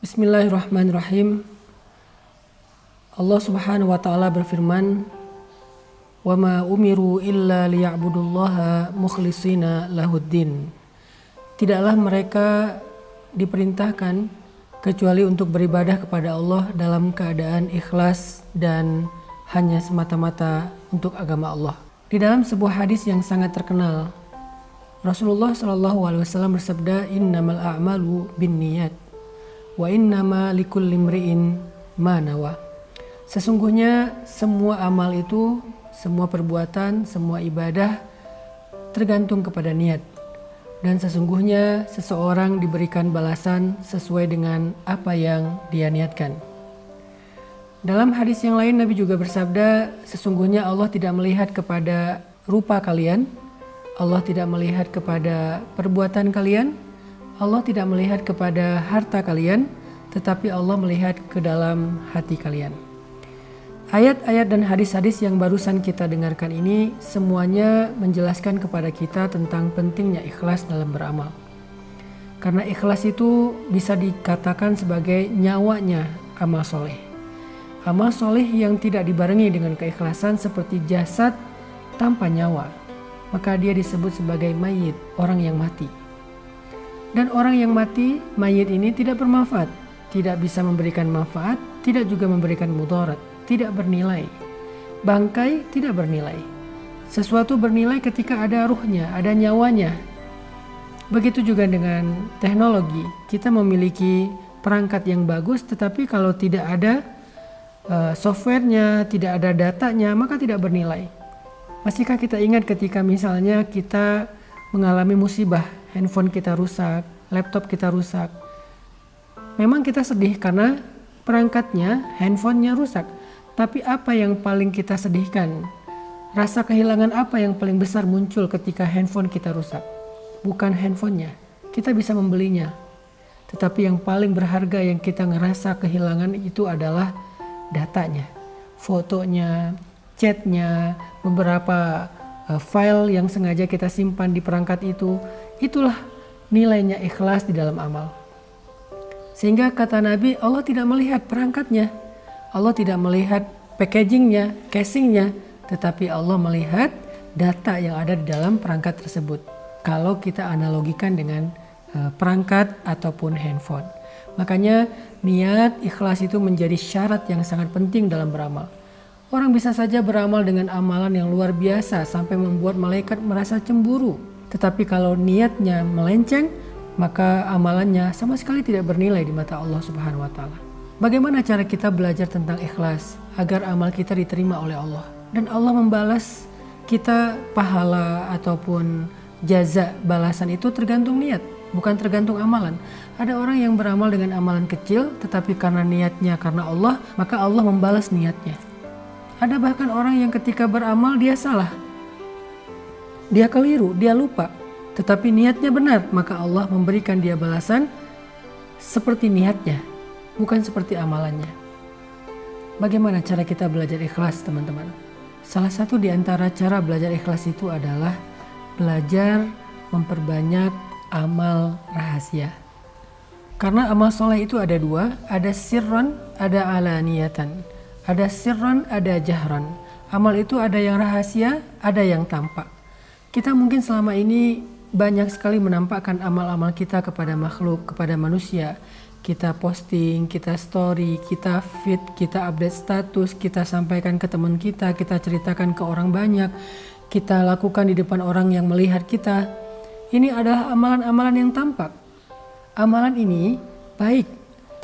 Bismillahirrahmanirrahim. Allah Subhanahu wa taala berfirman, "Wa ma umiru illa liya'budullaha mukhlishina lahuddin." Tidaklah mereka diperintahkan kecuali untuk beribadah kepada Allah dalam keadaan ikhlas dan hanya semata-mata untuk agama Allah. Di dalam sebuah hadis yang sangat terkenal, Rasulullah SAW bersabda, "Innamal a'malu binniyat wa innama likulli imri'in ma nawa." Sesungguhnya semua amal itu, semua perbuatan, semua ibadah tergantung kepada niat. Dan sesungguhnya seseorang diberikan balasan sesuai dengan apa yang dia niatkan. Dalam hadis yang lain Nabi juga bersabda, sesungguhnya Allah tidak melihat kepada rupa kalian, Allah tidak melihat kepada perbuatan kalian, Allah tidak melihat kepada harta kalian, tetapi Allah melihat ke dalam hati kalian. Ayat-ayat dan hadis-hadis yang barusan kita dengarkan ini semuanya menjelaskan kepada kita tentang pentingnya ikhlas dalam beramal. Karena ikhlas itu bisa dikatakan sebagai nyawanya amal soleh. Amal soleh yang tidak dibarengi dengan keikhlasan seperti jasad tanpa nyawa, maka dia disebut sebagai mayit, orang yang mati. Dan orang yang mati, mayit ini tidak bermanfaat, tidak bisa memberikan manfaat, tidak juga memberikan mudarat, tidak bernilai. Bangkai tidak bernilai. Sesuatu bernilai ketika ada ruhnya, ada nyawanya. Begitu juga dengan teknologi. Kita memiliki perangkat yang bagus, tetapi kalau tidak ada softwarenya, tidak ada datanya, maka tidak bernilai. Masihkah kita ingat ketika misalnya kita mengalami musibah, handphone kita rusak, laptop kita rusak. Memang kita sedih karena perangkatnya, handphonenya rusak. Tapi apa yang paling kita sedihkan? Rasa kehilangan apa yang paling besar muncul ketika handphone kita rusak? Bukan handphonenya, kita bisa membelinya. Tetapi yang paling berharga yang kita ngerasa kehilangan itu adalah datanya, fotonya, chatnya, beberapa file yang sengaja kita simpan di perangkat itu. Itulah nilainya ikhlas di dalam amal. Sehingga kata Nabi, Allah tidak melihat perangkatnya, Allah tidak melihat packagingnya, casingnya, tetapi Allah melihat data yang ada di dalam perangkat tersebut. Kalau kita analogikan dengan perangkat ataupun handphone. Makanya niat ikhlas itu menjadi syarat yang sangat penting dalam beramal. Orang bisa saja beramal dengan amalan yang luar biasa sampai membuat malaikat merasa cemburu. Tetapi kalau niatnya melenceng, maka amalannya sama sekali tidak bernilai di mata Allah Subhanahu wa taala. Bagaimana cara kita belajar tentang ikhlas agar amal kita diterima oleh Allah dan Allah membalas kita pahala ataupun jaza balasan itu tergantung niat, bukan tergantung amalan. Ada orang yang beramal dengan amalan kecil tetapi karena niatnya karena Allah, maka Allah membalas niatnya. Ada bahkan orang yang ketika beramal dia salah, dia keliru, dia lupa, tetapi niatnya benar, maka Allah memberikan dia balasan seperti niatnya, bukan seperti amalannya. Bagaimana cara kita belajar ikhlas, teman-teman? Salah satu di antara cara belajar ikhlas itu adalah belajar memperbanyak amal rahasia. Karena amal soleh itu ada dua, ada sirron, ada alaniyatan. Ada sirron, ada jahron. Amal itu ada yang rahasia, ada yang tampak. Kita mungkin selama ini banyak sekali menampakkan amal-amal kita kepada makhluk, kepada manusia. Kita posting, kita story, kita feed, kita update status, kita sampaikan ke teman kita ceritakan ke orang banyak, kita lakukan di depan orang yang melihat kita. Ini adalah amalan-amalan yang tampak. Amalan ini baik,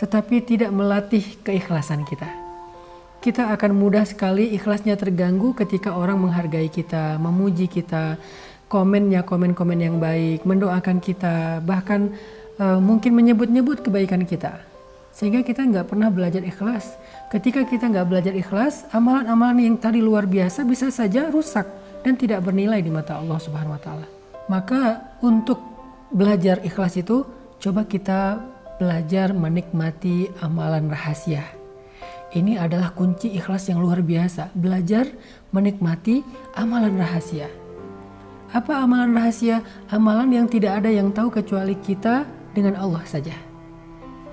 tetapi tidak melatih keikhlasan kita. Kita akan mudah sekali ikhlasnya terganggu ketika orang menghargai kita, memuji kita, komennya komen-komen yang baik, mendoakan kita, bahkan mungkin menyebut-nyebut kebaikan kita. Sehingga kita nggak pernah belajar ikhlas. Ketika kita nggak belajar ikhlas, amalan-amalan yang tadi luar biasa bisa saja rusak dan tidak bernilai di mata Allah Subhanahu wa taala. Maka untuk belajar ikhlas itu, coba kita belajar menikmati amalan rahasia. Ini adalah kunci ikhlas yang luar biasa. Belajar menikmati amalan rahasia. Apa amalan rahasia? Amalan yang tidak ada yang tahu kecuali kita dengan Allah saja.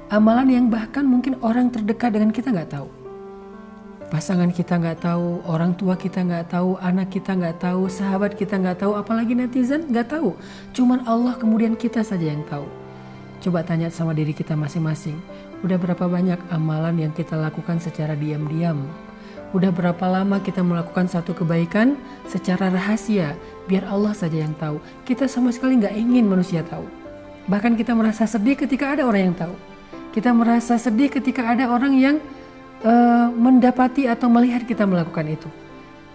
Amalan yang bahkan mungkin orang terdekat dengan kita nggak tahu. Pasangan kita nggak tahu, orang tua kita nggak tahu, anak kita nggak tahu, sahabat kita nggak tahu, apalagi netizen nggak tahu. Cuman Allah kemudian kita saja yang tahu. Coba tanya sama diri kita masing-masing. Udah berapa banyak amalan yang kita lakukan secara diam-diam? Udah berapa lama kita melakukan satu kebaikan secara rahasia, biar Allah saja yang tahu. Kita sama sekali nggak ingin manusia tahu. Bahkan kita merasa sedih ketika ada orang yang tahu. Kita merasa sedih ketika ada orang yang mendapati atau melihat kita melakukan itu.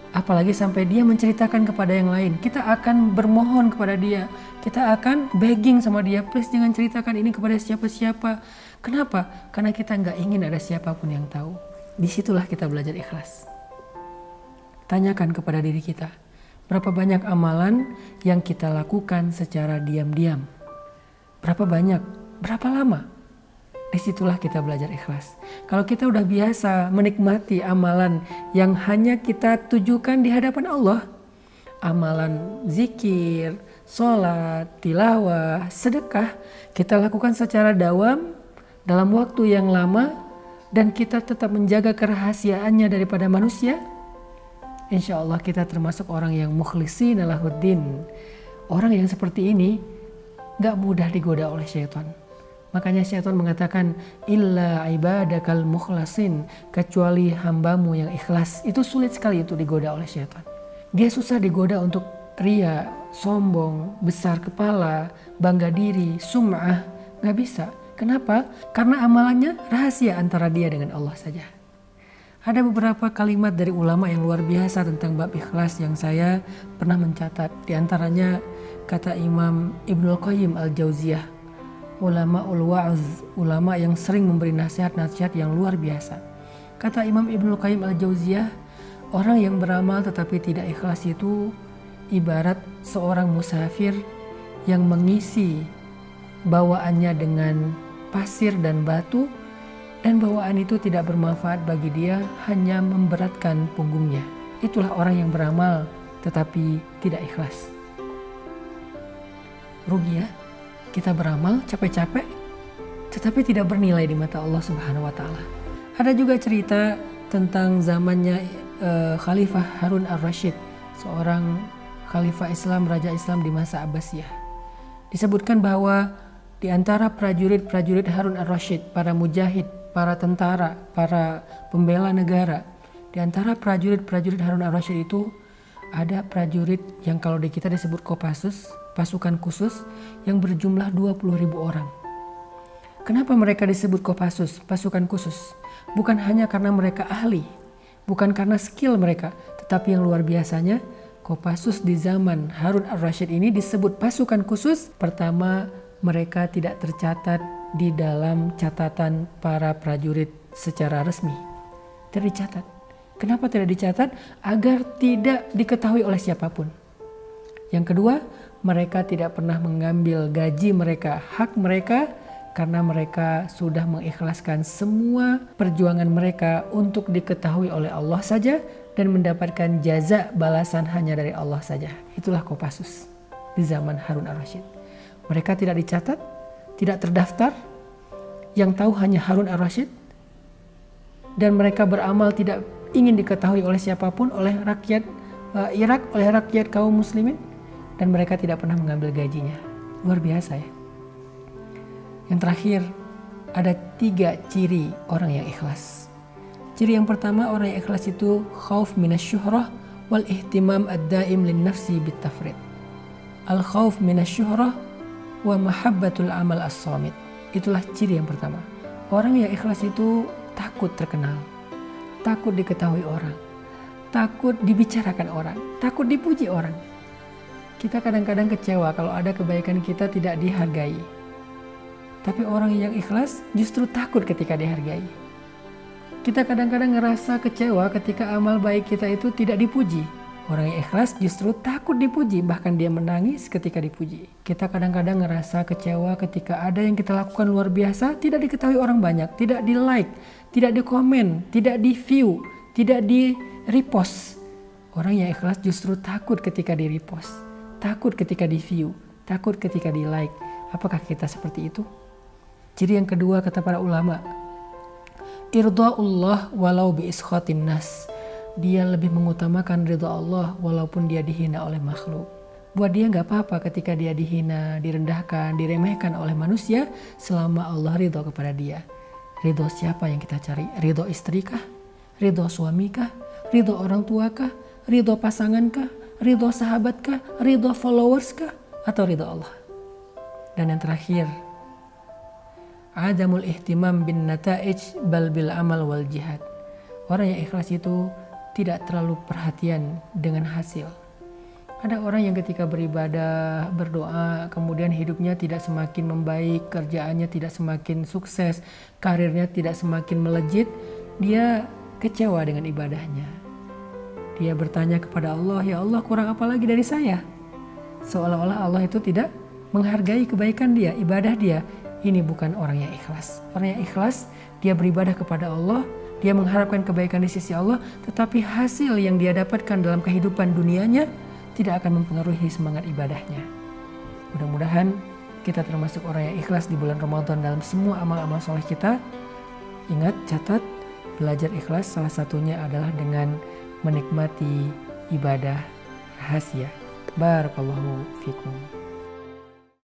Apalagi sampai dia menceritakan kepada yang lain. Kita akan bermohon kepada dia. Kita akan begging sama dia, please jangan ceritakan ini kepada siapa-siapa. Kenapa? Karena kita nggak ingin ada siapapun yang tahu. Disitulah kita belajar ikhlas. Tanyakan kepada diri kita, berapa banyak amalan yang kita lakukan secara diam-diam? Berapa banyak? Berapa lama? Disitulah kita belajar ikhlas. Kalau kita udah biasa menikmati amalan yang hanya kita tujukan di hadapan Allah, amalan zikir, sholat, tilawah, sedekah, kita lakukan secara dawam dalam waktu yang lama dan kita tetap menjaga kerahasiaannya daripada manusia, insya Allah kita termasuk orang yang mukhlisina lahuddin. Orang yang seperti ini gak mudah digoda oleh syaitan. Makanya syaitan mengatakan illa ibadakal mukhlasin, kecuali hambamu yang ikhlas. Itu sulit sekali itu digoda oleh syaitan. Dia susah digoda untuk ria, sombong, besar kepala, bangga diri, sum'ah. Gak bisa. Kenapa? Karena amalannya rahasia antara dia dengan Allah saja. Ada beberapa kalimat dari ulama yang luar biasa tentang bab ikhlas yang saya pernah mencatat. Di antaranya kata Imam Ibnul Qayyim Al-Jauziyah, ulama ul-wa'z, ulama yang sering memberi nasihat-nasihat yang luar biasa. Kata Imam Ibnul Qayyim Al-Jauziyah, orang yang beramal tetapi tidak ikhlas itu ibarat seorang musafir yang mengisi bawaannya dengan pasir dan batu, dan bawaan itu tidak bermanfaat bagi dia, hanya memberatkan punggungnya. Itulah orang yang beramal tetapi tidak ikhlas. Rugi ya, kita beramal capek-capek tetapi tidak bernilai di mata Allah Subhanahu wa taala. Ada juga cerita tentang zamannya Khalifah Harun ar-Rasyid, seorang khalifah Islam, raja Islam di masa Abbasiyah. Disebutkan bahwa di antara prajurit-prajurit Harun ar-Rasyid, para mujahid, para tentara, para pembela negara, di antara prajurit-prajurit Harun ar-Rasyid itu ada prajurit yang kalau di kita disebut Kopassus, pasukan khusus yang berjumlah 20.000 orang. Kenapa mereka disebut Kopassus, pasukan khusus? Bukan hanya karena mereka ahli, bukan karena skill mereka, tetapi yang luar biasanya Kopassus di zaman Harun ar-Rasyid ini disebut pasukan khusus. Pertama, mereka tidak tercatat di dalam catatan para prajurit secara resmi. Tidak dicatat. Kenapa tidak dicatat? Agar tidak diketahui oleh siapapun. Yang kedua, mereka tidak pernah mengambil gaji mereka, hak mereka, karena mereka sudah mengikhlaskan semua perjuangan mereka untuk diketahui oleh Allah saja dan mendapatkan jaza balasan hanya dari Allah saja. Itulah Kopassus di zaman Harun ar-Rasyid. Mereka tidak dicatat, tidak terdaftar, yang tahu hanya Harun ar-Rasyid, dan mereka beramal tidak ingin diketahui oleh siapapun, oleh rakyat Irak, oleh rakyat kaum muslimin, dan mereka tidak pernah mengambil gajinya. Luar biasa ya. Yang terakhir, ada 3 ciri orang yang ikhlas. Ciri yang pertama, orang yang ikhlas itu khauf minasyuhrah wal ihtimam ad-daim lin nafsi bitafrid. Al khauf minasyuhrah wa mahabbatul amal as-samit. Itulah ciri yang pertama. Orang yang ikhlas itu takut terkenal, takut diketahui orang, takut dibicarakan orang, takut dipuji orang. Kita kadang-kadang kecewa kalau ada kebaikan kita tidak dihargai. Tapi orang yang ikhlas justru takut ketika dihargai. Kita kadang-kadang ngerasa kecewa ketika amal baik kita itu tidak dipuji. Orang yang ikhlas justru takut dipuji, bahkan dia menangis ketika dipuji. Kita kadang-kadang ngerasa kecewa ketika ada yang kita lakukan luar biasa, tidak diketahui orang banyak, tidak di like, tidak di komen, tidak di view, tidak di repost. Orang yang ikhlas justru takut ketika di repost, takut ketika di view, takut ketika di like. Apakah kita seperti itu? Ciri yang kedua kata para ulama, irda'ullah walau bi iskhatin nas. Dia lebih mengutamakan ridha Allah walaupun dia dihina oleh makhluk. Buat dia gak apa-apa ketika dia dihina, direndahkan, diremehkan oleh manusia selama Allah ridho kepada dia. Ridho siapa yang kita cari? Ridho istri kah? Ridho suami kah? Ridho orang tua kah? Ridho pasangan kah? Ridho sahabat kah? Ridho followers kah? Atau ridho Allah? Dan yang terakhir, adamul ihtimam bin nata'ij bal bil amal wal jihad. Orang yang ikhlas itu tidak terlalu perhatian dengan hasil. Ada orang yang ketika beribadah, berdoa, kemudian hidupnya tidak semakin membaik, kerjaannya tidak semakin sukses, karirnya tidak semakin melejit, dia kecewa dengan ibadahnya. Dia bertanya kepada Allah, ya Allah kurang apa lagi dari saya? Seolah-olah Allah itu tidak menghargai kebaikan dia, ibadah dia. Ini bukan orang yang ikhlas. Orang yang ikhlas, dia beribadah kepada Allah, dia mengharapkan kebaikan di sisi Allah, tetapi hasil yang dia dapatkan dalam kehidupan dunianya tidak akan mempengaruhi semangat ibadahnya. Mudah-mudahan kita termasuk orang yang ikhlas di bulan Ramadan dalam semua amal-amal soleh kita. Ingat, catat, belajar ikhlas salah satunya adalah dengan menikmati ibadah rahasia. Barakallahu fikum.